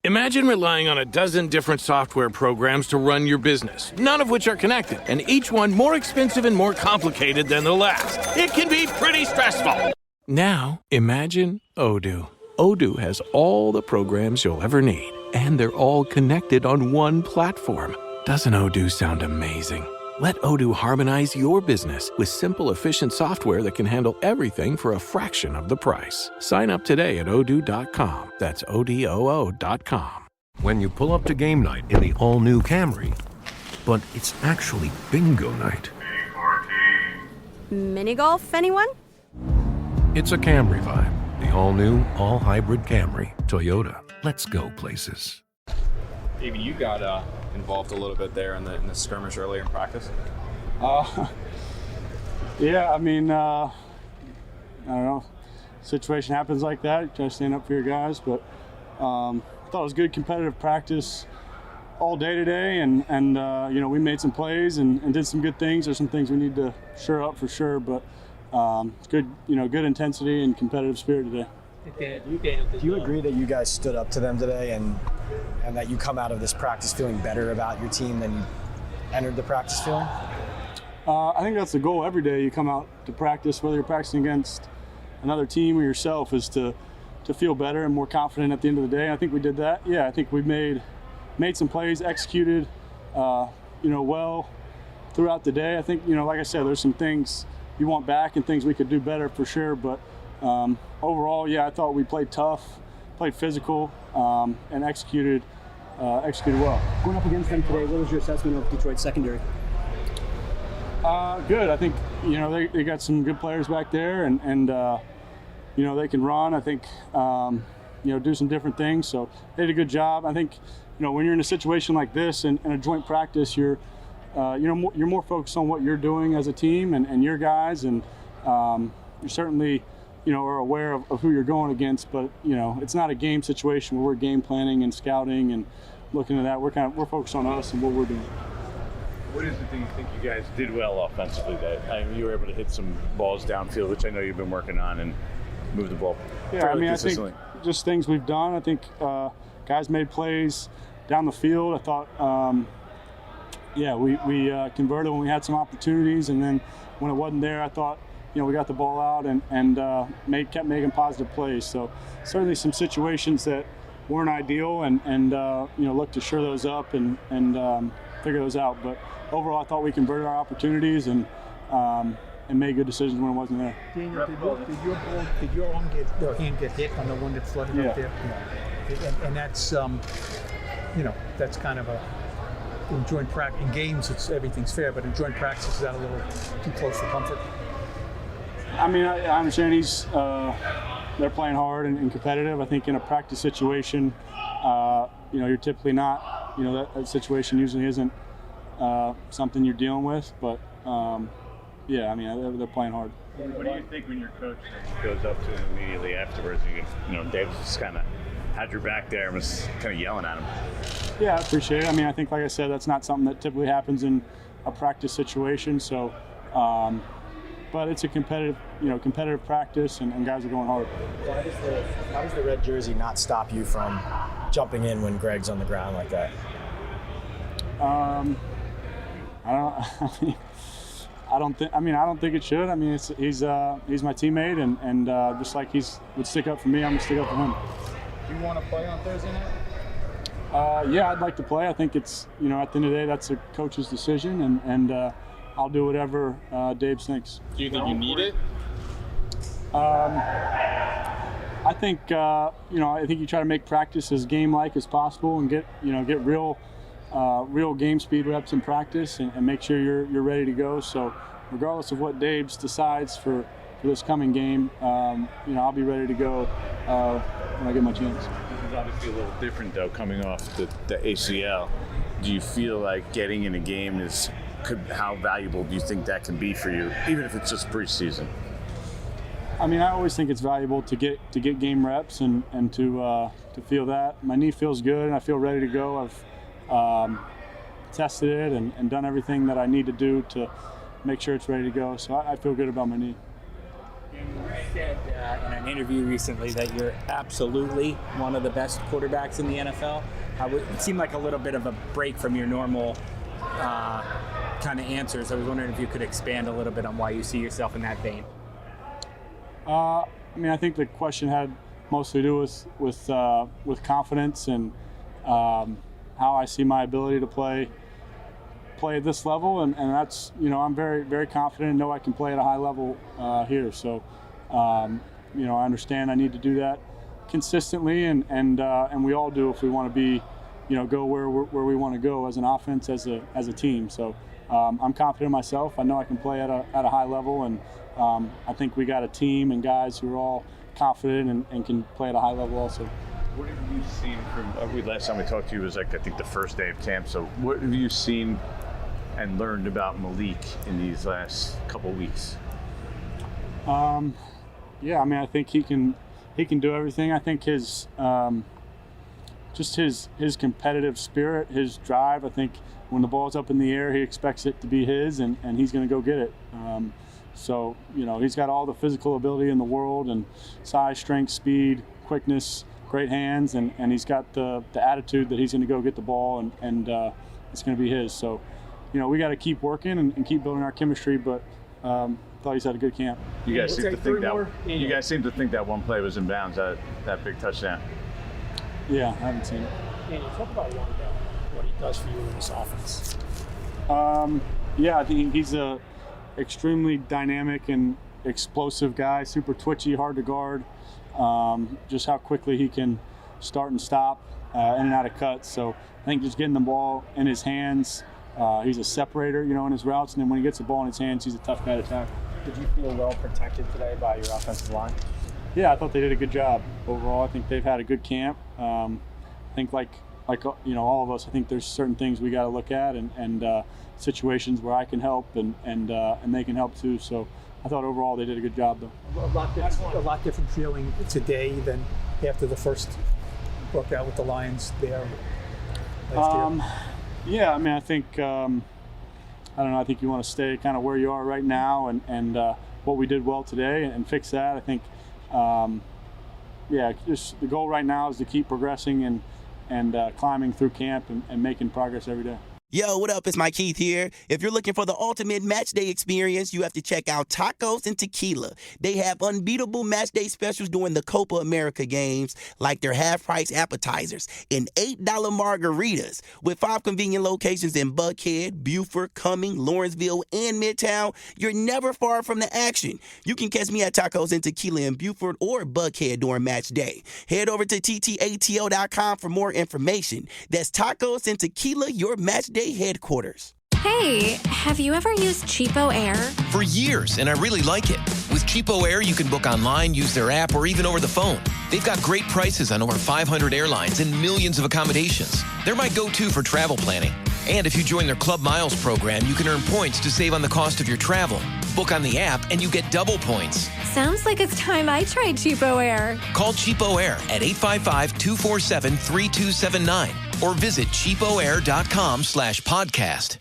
Imagine relying on a dozen different software programs to run your business, none of which are connected, and each one more expensive and more complicated than the last. It can be pretty stressful. Now, imagine Odoo. Odoo has all the programs you'll ever need, and they're all connected on one platform. Doesn't Odoo sound amazing? Let Odoo harmonize your business with simple, efficient software that can handle everything for a fraction of the price. Sign up today at odoo.com. That's ODOO.com. When you pull up to game night in the all-new Camry, but it's actually bingo night. Mini golf, anyone? It's a Camry vibe. The all-new, all-hybrid Camry. Toyota. Let's go places. Davey, you got involved a little bit there in the skirmish earlier in practice. Yeah, I mean, I don't know. Situation happens like that. You try to stand up for your guys, but I thought it was good competitive practice all day today, and you know, we made some plays and did some good things. There's some things we need to shore up for sure, but it's good, you know, good intensity and competitive spirit today. Do you agree that you guys stood up to them today and that you come out of this practice feeling better about your team than you entered the practice feeling? I think that's the goal every day. You come out to practice, whether you're practicing against another team or yourself, is to feel better and more confident at the end of the day. I think we did that. Yeah, I think we made some plays, executed, you know, well throughout the day. I think, you know, like I said, there's some things you want back and things we could do better for sure. But overall, yeah, I thought we played tough, played physical, and executed well. Going up against them today, what was your assessment of Detroit's secondary? Good. I think, you know, they got some good players back there, and you know, they can run. I think, you know, do some different things. So they did a good job. I think, you know, when you're in a situation like this and in a joint practice, you're you know, you're more focused on what you're doing as a team and your guys, and you certainly, you know, are aware of who you're going against. But, you know, it's not a game situation where we're game planning and scouting and looking at that. We're focused on us and what we're doing. What is the thing you think you guys did well offensively that you were able to hit some balls downfield, which I know you've been working on, and move the ball fairly consistently? I think just things we've done. I think guys made plays down the field. I thought, yeah, we converted when we had some opportunities, and then when it wasn't there, I thought, you know, we got the ball out and kept making positive plays. So certainly some situations that weren't ideal, and you know, look to shore those up and figure those out. But overall, I thought we converted our opportunities and made good decisions when it wasn't there. Daniel, did your hand get hit on the one that flooded up there? Yeah. And that's you know, that's kind of in joint practice. In games, everything's fair, but in joint practice, is that a little too close for comfort? I mean, I understand they're playing hard and competitive. I think in a practice situation, you know, you're typically not, you know, that situation usually isn't something you're dealing with, but yeah, I mean, they're playing hard. What do you think when your coach goes up to him immediately afterwards? You know, Davis just kind of had your back there and was kind of yelling at him. Yeah, I appreciate it. I mean, I think, like I said, that's not something that typically happens in a practice situation. So, but it's a competitive practice, and guys are going hard. How does the red jersey not stop you from jumping in when Greg's on the ground like that? I don't think it should. I mean, he's my teammate, and just like would stick up for me, I'm gonna stick up for him. Do you want to play on Thursday night? Yeah, I'd like to play. I think it's, you know, at the end of the day, that's a coach's decision, and I'll do whatever Dave thinks. Do you think you need it? I think you know, I think you try to make practice as game-like as possible and get real game speed reps in practice and make sure you're ready to go. So regardless of what Dave decides for this coming game, you know, I'll be ready to go when I get my chance. This is obviously a little different though, coming off the ACL. Do you feel like getting in a game how valuable do you think that can be for you, even if it's just preseason? I mean, I always think it's valuable to get game reps and to feel that. My knee feels good and I feel ready to go. I've tested it and done everything that I need to do to make sure it's ready to go. So I feel good about my knee. You said in an interview recently that you're absolutely one of the best quarterbacks in the NFL. It seemed like a little bit of a break from your normal kind of answers. I was wondering if you could expand a little bit on why you see yourself in that vein. I mean, I think the question had mostly to do with confidence and how I see my ability to play at this level, and that's, you know, I'm very, very confident and know I can play at a high level here. So, you know, I understand I need to do that consistently, and we all do if we want to be, you know, go where we want to go as an offense, as a team. So I'm confident in myself. I know I can play at a high level, and I think we got a team and guys who are all confident and can play at a high level also. What have you seen from last time we talked to you was, like, I think the first day of camp. So what have you seen and learned about Malik in these last couple of weeks? Yeah, I mean, I think he can do everything. I think his competitive spirit, his drive. I think when the ball's up in the air, he expects it to be his, and he's going to go get it. So, you know, he's got all the physical ability in the world, and size, strength, speed, quickness, great hands, and he's got the attitude that he's going to go get the ball, and it's going to be his. So, you know, we got to keep working and keep building our chemistry, but thought he's had a good camp. You guys seem to think that one play was in bounds, that big touchdown. Yeah, I haven't seen it. Andy, talk about Wanda, what he does for you in this offense. Yeah, I think he's a extremely dynamic and explosive guy, super twitchy, hard to guard. Just how quickly he can start and stop in and out of cuts. So I think just getting the ball in his hands, he's a separator, you know, in his routes, and then when he gets the ball in his hands, he's a tough guy to tackle. Did you feel well protected today by your offensive line? Yeah, I thought they did a good job overall. I think they've had a good camp. I think like you know, all of us, I think there's certain things we got to look at, and situations where I can help and they can help too. So I thought overall they did a good job though. A lot different feeling today than after the first workout with the Lions there last year. Yeah, I mean, I think I don't know. I think you want to stay kind of where you are right now, and what we did well today, and fix that. I think, yeah, just the goal right now is to keep progressing and climbing through camp and making progress every day. Yo, what up? It's Mike Keith here. If you're looking for the ultimate match day experience, you have to check out Tacos and Tequila. They have unbeatable match day specials during the Copa America games, like their half-price appetizers and $8 margaritas. With 5 convenient locations in Buckhead, Beaufort, Cumming, Lawrenceville, and Midtown, you're never far from the action. You can catch me at Tacos and Tequila in Beaufort or Buckhead during match day. Head over to TTATO.com for more information. That's Tacos and Tequila, your match day headquarters. Hey, have you ever used Cheapo Air? For years, and I really like it. With Cheapo Air, you can book online, use their app, or even over the phone. They've got great prices on over 500 airlines and millions of accommodations. They're my go-to for travel planning. And if you join their Club Miles program, you can earn points to save on the cost of your travel. Book on the app, and you get double points. Sounds like it's time I tried Cheapo Air. Call Cheapo Air at 855-247-3279 or visit cheapoair.com/podcast.